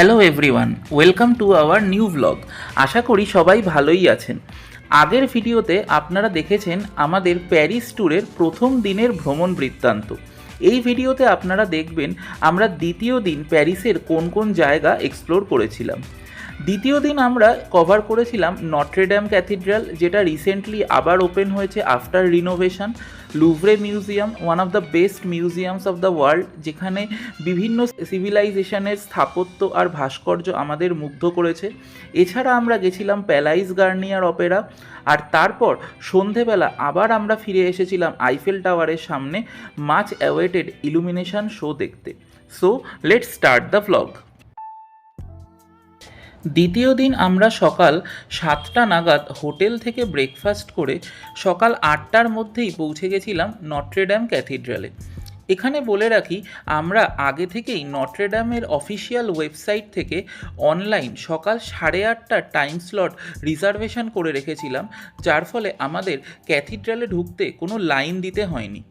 Hello everyone, welcome to our new blog. আশা করি সবাই ভালোই আছেন। আগের ভিডিওতে আপনারা দেখেছেন আমাদের প্যারিস ট্যুরের প্রথম দিনের ভ্রমণ বৃত্তান্ত। এই ভিডিওতে আপনারা দেখবেন আমরা দ্বিতীয় দিন প্যারিসের কোন কোন জায়গা এক্সপ্লোর করেছিলাম। দ্বিতীয় দিন আমরা কভার করেছিলাম নট্রেডাম ক্যাথিড্রাল, যেটা রিসেন্টলি আবার ওপেন হয়েছে after renovation. Louvre museum, one of the best museums of the world, যেখানে বিভিন্ন সিভিলাইজেশনের স্থাপত্য আর ভাস্কর্য আমাদের মুগ্ধ করেছে। এছাড়া আমরা গেছিলাম প্যালাইস গার্নিয়ার অপেরা, আর তারপর সন্ধেবেলা আবার আমরা ফিরে এসেছিলাম আইফেল টাওয়ারের সামনে মাচ অ্যাওয়েটেড ইলুমিনেশন শো দেখতে। So let's start the vlog. দ্বিতীয় দিন আমরা সকাল 7টা নাগাদ হোটেল থেকে ব্রেকফাস্ট করে সকাল 8টার মধ্যেই পৌঁছে গেছিলাম নট্রেডাম ক্যাথিড্রালে। এখানে বলে রাখি, আমরা আগে থেকেই নট্রেডামের অফিসিয়াল ওয়েবসাইট থেকে অনলাইন সকাল 8:30টার টাইম স্লট রিজার্ভেশন করে রেখেছিলাম, যার ফলে আমাদের ক্যাথিড্রালে ঢুকতে কোনো লাইন দিতে হয়নি।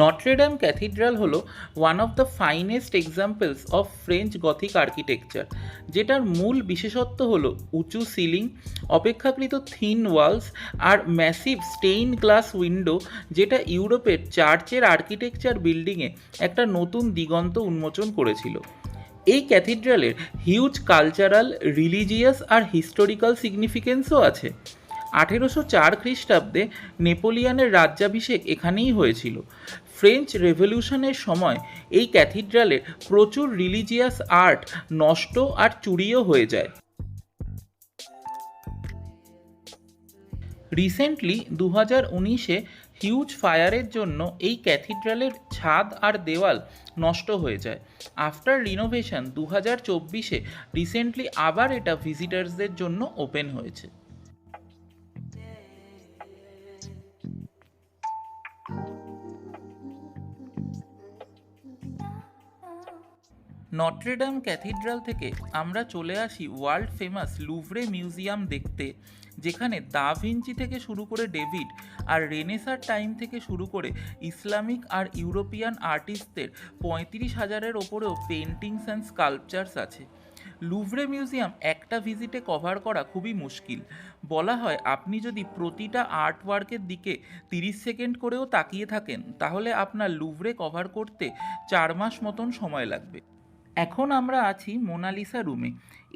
নট্রেডাম ক্যাথিড্রাল হলো one of the finest examples of French Gothic architecture, যেটার মূল বিশেষত্ব হলো উঁচু সিলিং, অপেক্ষাকৃত থিন ওয়ালস আর ম্যাসিভ স্টেইন গ্লাস উইন্ডো, যেটা ইউরোপের চার্চের আর্কিটেকচার বিল্ডিংয়ে একটা নতুন দিগন্ত উন্মোচন করেছিল। এই ক্যাথিড্রালের হিউজ কালচারাল, রিলিজিয়াস আর হিস্টোরিক্যাল সিগনিফিকেন্সও আছে। 1804 খ্রিস্টাব্দে নেপোলিয়নের রাজ্যাভিষেক এখানেই হয়েছিল। ফ্রেঞ্চ রেভলিউশনের সময় এই ক্যাথিড্রালের প্রচুর রিলিজিয়াস আর্ট নষ্ট আর চুরিও হয়ে যায়। রিসেন্টলি 2019-এ হিউজ ফায়ারের জন্য এই ক্যাথিড্রালের ছাদ আর দেওয়াল নষ্ট হয়ে যায়। আফটার রিনোভেশন 2024-এ রিসেন্টলি আবার এটা ভিজিটার্সদের জন্য ওপেন হয়েছে। নট্রেডাম ক্যাথিড্রাল থেকে আমরা চলে আসি ওয়ার্ল্ড ফেমাস লুভরে মিউজিয়াম দেখতে, যেখানে দা ভিঞ্চি থেকে শুরু করে ডেভিড আর রেনেসার টাইম থেকে শুরু করে ইসলামিক আর ইউরোপিয়ান আর্টিস্টদের 35,000-এর ওপরেও পেন্টিংস অ্যান্ড স্কাল্পচার্স আছে। লুভরে মিউজিয়াম একটা ভিজিটে কভার করা খুবই মুশকিল। বলা হয় আপনি যদি প্রতিটা আর্ট ওয়ার্কের দিকে 30 সেকেন্ড করেও তাকিয়ে থাকেন, তাহলে আপনার লুভরে কভার করতে 4 মাস মতন সময় লাগবে। এখন আমরা আছি মোনালিসা রুমে।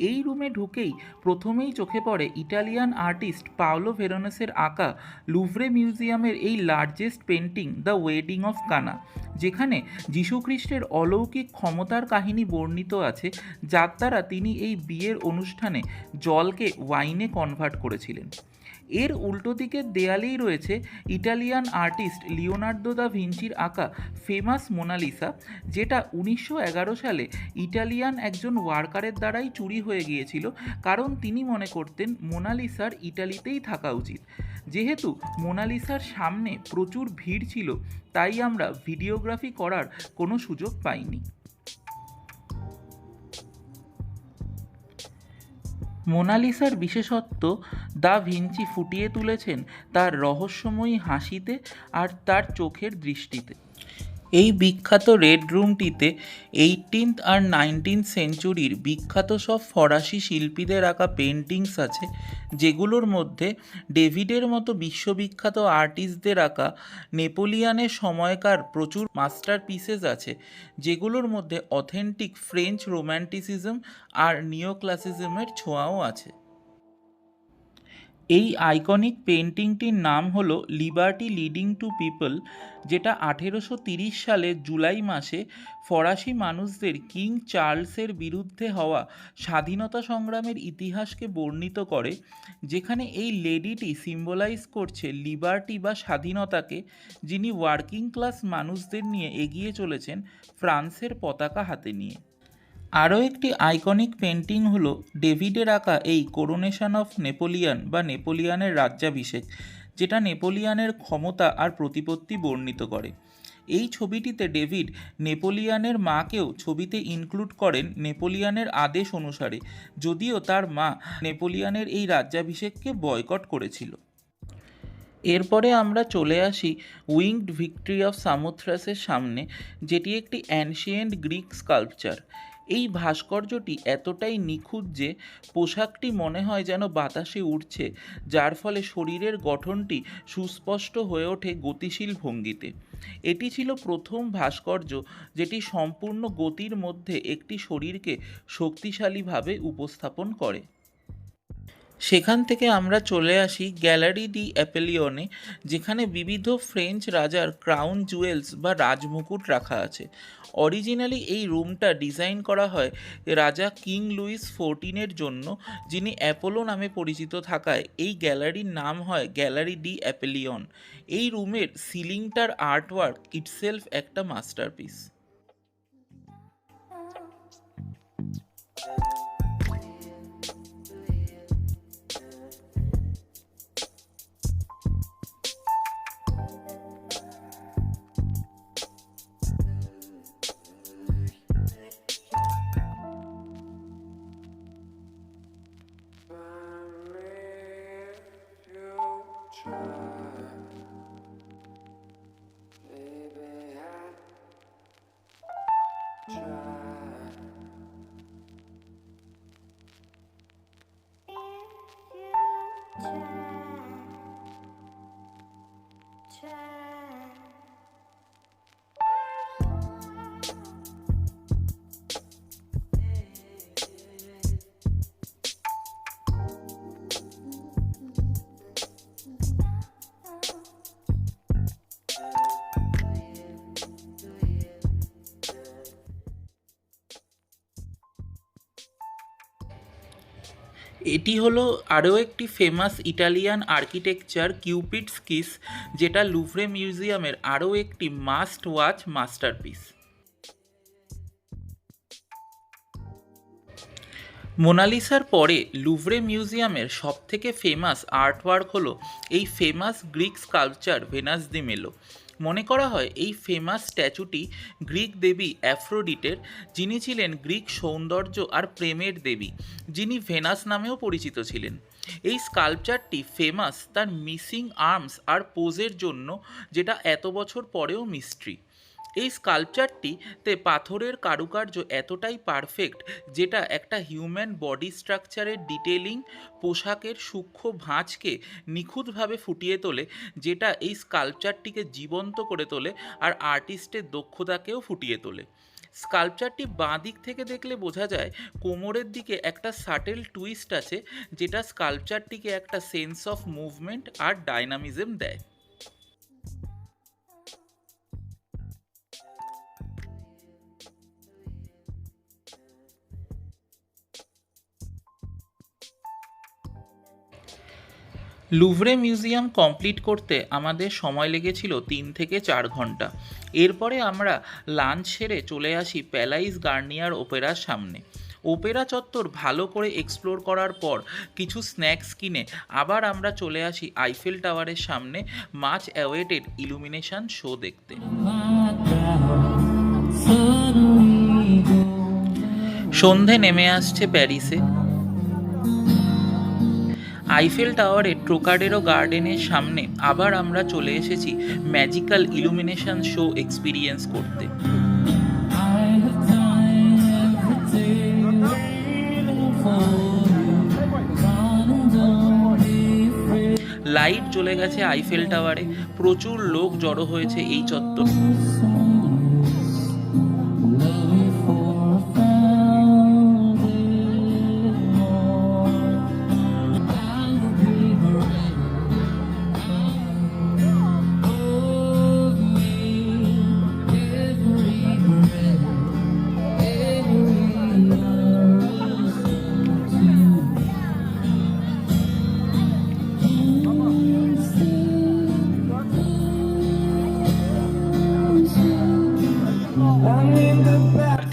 এই রুমে ঢুকেই প্রথমেই চোখে পড়ে ইটালিয়ান আর্টিস্ট পাওলো ভেরোনেসের আঁকা লুভরে মিউজিয়ামের এই largest painting the wedding of কানা, যেখানে যীশুখ্রিস্টের অলৌকিক ক্ষমতার কাহিনী বর্ণিত আছে, যার দ্বারা তিনি এই বিয়ের অনুষ্ঠানে জলকে ওয়াইনে কনভার্ট করেছিলেন। এর উল্টো দিকের দেয়ালেই রয়েছে ইটালিয়ান আর্টিস্ট লিওনার্দো দা ভিঞ্চির আঁকা ফেমাস মোনালিসা, যেটা 1911 সালে ইটালিয়ান একজন ওয়ার্কারের দ্বারাই চুরি হয়ে গিয়েছিল, কারণ তিনি মনে করতেন মোনালিসার ইটালিতেই থাকা উচিত। যেহেতু মোনালিসার সামনে প্রচুর ভিড় ছিল, তাই আমরা ভিডিওগ্রাফি করার কোনো সুযোগ পাইনি। মোনালিসার বিশেষত্ব দা ভিঞ্চি ফুটিয়ে তুলেছেন তার রহস্যময়ী হাসিতে আর তার চোখের দৃষ্টিতে। এই বিখ্যাত রেড রুমটিতে 18th আর 19th সেঞ্চুরির বিখ্যাত সব ফরাসি শিল্পীদের আঁকা পেন্টিংস আছে, যেগুলোর মধ্যে ডেভিডের মতো বিশ্ববিখ্যাত আর্টিস্টদের আঁকা নেপোলিয়ানের সময়কার প্রচুর মাস্টারপিসেস আছে, যেগুলোর মধ্যে অথেন্টিক ফ্রেঞ্চ রোম্যান্টিসিজম আর নিওক্লাসিজমের ছোঁয়াও আছে। এই আইকনিক পেন্টিংটির নাম হলো লিবার্টি লিডিং টু পিপল, যেটা 1830 সালের জুলাই মাসে ফরাসি মানুষদের কিং চার্লসের বিরুদ্ধে হওয়া স্বাধীনতা সংগ্রামের ইতিহাসকে বর্ণিত করে, যেখানে এই লেডিটি সিম্বলাইজ করছে লিবার্টি বা স্বাধীনতাকে, যিনি ওয়ার্কিং ক্লাস মানুষদের নিয়ে এগিয়ে চলেছেন ফ্রান্সের পতাকা হাতে নিয়ে। আরও একটি আইকনিক পেন্টিং হলো ডেভিডের আঁকা এই কোরোনেশন অফ নেপোলিয়ন বা নেপোলিয়নের রাজ্যাভিষেক, যেটা নেপোলিয়নের ক্ষমতা আর প্রতিপত্তি বর্ণিত করে। এই ছবিটিতে ডেভিড নেপোলিয়নের মাকেও ছবিতে ইনক্লুড করেন নেপোলিয়নের আদেশ অনুসারে, যদিও তার মা নেপোলিয়নের এই রাজ্যাভিষেককে বয়কট করেছিল। এরপরে আমরা চলে আসি উইংড ভিক্টরি অফ সামোথ্রাসের সামনে, যেটি একটি অ্যানশিয়েন্ট গ্রিক স্কাল্পচার। এই ভাস্কর্যটি এতটাই নিখুঁত যে পোশাকটি মনে হয় যেন বাতাসে উড়ছে, যার ফলে শরীরের গঠনটি সুস্পষ্ট হয়ে ওঠে গতিশীল ভঙ্গিতে। এটি ছিল প্রথম ভাস্কর্য যেটি সম্পূর্ণ গতির মধ্যে একটি শরীরকে শক্তিশালীভাবে উপস্থাপন করে। সেখান থেকে আমরা চলে আসি গ্যালারি দি অ্যাপেলিয়নে, যেখানে বিবিধ ফ্রেঞ্চ রাজার ক্রাউন জুয়েলস বা রাজমুকুট রাখা আছে। অরিজিনালি এই রুমটা ডিজাইন করা হয় রাজা কিং লুইস 14-এর জন্য, যিনি অ্যাপোলো নামে পরিচিত থাকায় এই গ্যালারির নাম হয় গ্যালারি ডি অ্যাপেলিয়ন। এই রুমের সিলিংটার আর্টওয়ার্ক ইটসেলফ একটা মাস্টারপিস। এটি হলো আরও একটি ফেমাস ইটালিয়ান আর্কিটেকচার কিউপিডস কিস, যেটা লুভরে মিউজিয়ামের আরও একটি মাস্ট ওয়াচ মাস্টারপিস। মোনালিসার পরে লুভরে মিউজিয়ামের সবথেকে ফেমাস আর্টওয়ার্ক হলো এই ফেমাস গ্রিক স্কাল্পচার ভেনাস দি মেলো। মনে করা হয় এই ফেমাস স্ট্যাচুটি গ্রিক দেবী অ্যাফ্রোডিটের, যিনি ছিলেন গ্রিক সৌন্দর্য আর প্রেমের দেবী, যিনি ভেনাস নামেও পরিচিত ছিলেন। এই স্কাল্পচারটি ফেমাস তার মিসিং আর্মস আর পোজের জন্য, যেটা এত বছর পরেও মিস্ট্রি। এই স্কাল্পচারটিতে পাথরের কারুকার্য এতটাই পারফেক্ট, যেটা একটা হিউম্যান বডি স্ট্রাকচারের ডিটেলিং, পোশাকের সূক্ষ্ম ভাঁজকে নিখুঁতভাবে ফুটিয়ে তোলে, যেটা এই স্কাল্পচারটিকে জীবন্ত করে তোলে আর আর্টিস্টের দক্ষতাকেও ফুটিয়ে তোলে। স্কাল্পচারটি বাঁ দিক থেকে দেখলে বোঝা যায় কোমরের দিকে একটা সাটেল টুইস্ট আছে, যেটা স্কাল্পচারটিকে একটা সেন্স অফ মুভমেন্ট আর ডাইনামিজম দেয়। লুভরে মিউজিয়াম কমপ্লিট করতে আমাদের সময় লেগেছিল 3 থেকে 4 ঘন্টা। এরপরে আমরা লাঞ্চ সেরে চলে আসি প্যালাইস গার্নিয়ার ওপেরার সামনে। ওপেরা চত্বর ভালো করে এক্সপ্লোর করার পর কিছু স্ন্যাক্স কিনে আবার আমরা চলে আসি আইফেল টাওয়ারের সামনে মাচ অ্যাওয়েটেড ইলুমিনেশন শো দেখতে। সন্ধে নেমে আসছে প্যারিসে। আইফেল টাওয়ারের ট্রোকাডেরো গার্ডেনের সামনে আবার আমরা চলে এসেছি ম্যাজিক্যাল ইলুমিনেশন শো এক্সপিরিয়েন্স করতে। লাইট জ্বলে গেছে আইফেল টাওয়ারে, প্রচুর লোক জড়ো হয়েছে এই চত্বর।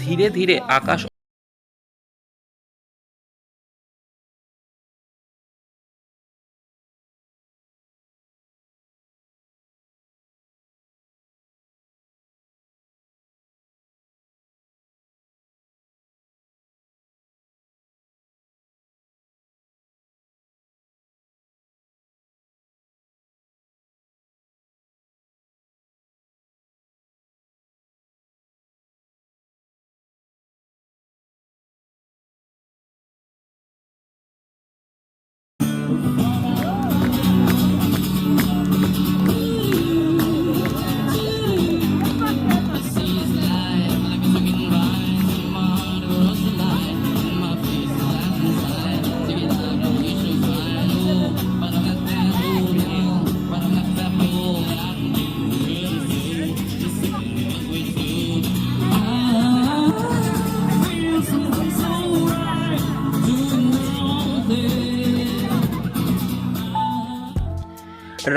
ধীরে ধীরে আকাশ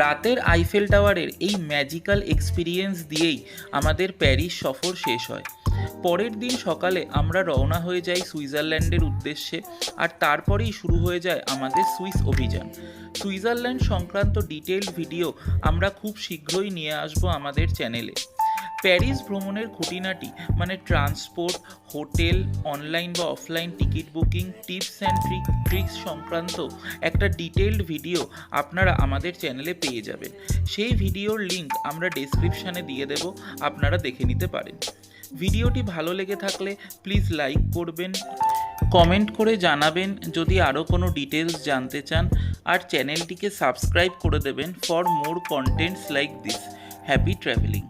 রাতের আইফেল টাওয়ারের এই ম্যাজিক্যাল এক্সপিরিয়েন্স দিয়েই আমাদের প্যারিস সফর শেষ হয়। পরের দিন সকালে আমরা রওনা হয়ে যাই সুইজারল্যান্ডের উদ্দেশ্যে, আর তারপরেই শুরু হয়ে যায় আমাদের সুইস অভিযান। সুইজারল্যান্ড সংক্রান্ত ডিটেইলড ভিডিও আমরা খুব শীঘ্রই নিয়ে আসবো আমাদের চ্যানেলে। প্যারিস ভ্রমণের খুঁটিনাটি মানে ট্রান্সপোর্ট, হোটেল, অনলাইন বা offline ticket booking, tips and tricks সংক্রান্ত একটা ডিটেইলড ভিডিও আপনারা আমাদের চ্যানেলে পেয়ে যাবেন। সেই ভিডিওর লিঙ্ক আমরা ডেসক্রিপশানে দিয়ে দেব, আপনারা দেখে নিতে পারেন। ভিডিওটি ভালো লেগে থাকলে প্লিজ লাইক করবেন, কমেন্ট করে জানাবেন যদি আরও কোনো ডিটেলস জানতে চান, আর চ্যানেলটিকে সাবস্ক্রাইব করে দেবেন for more contents like this. Happy travelling.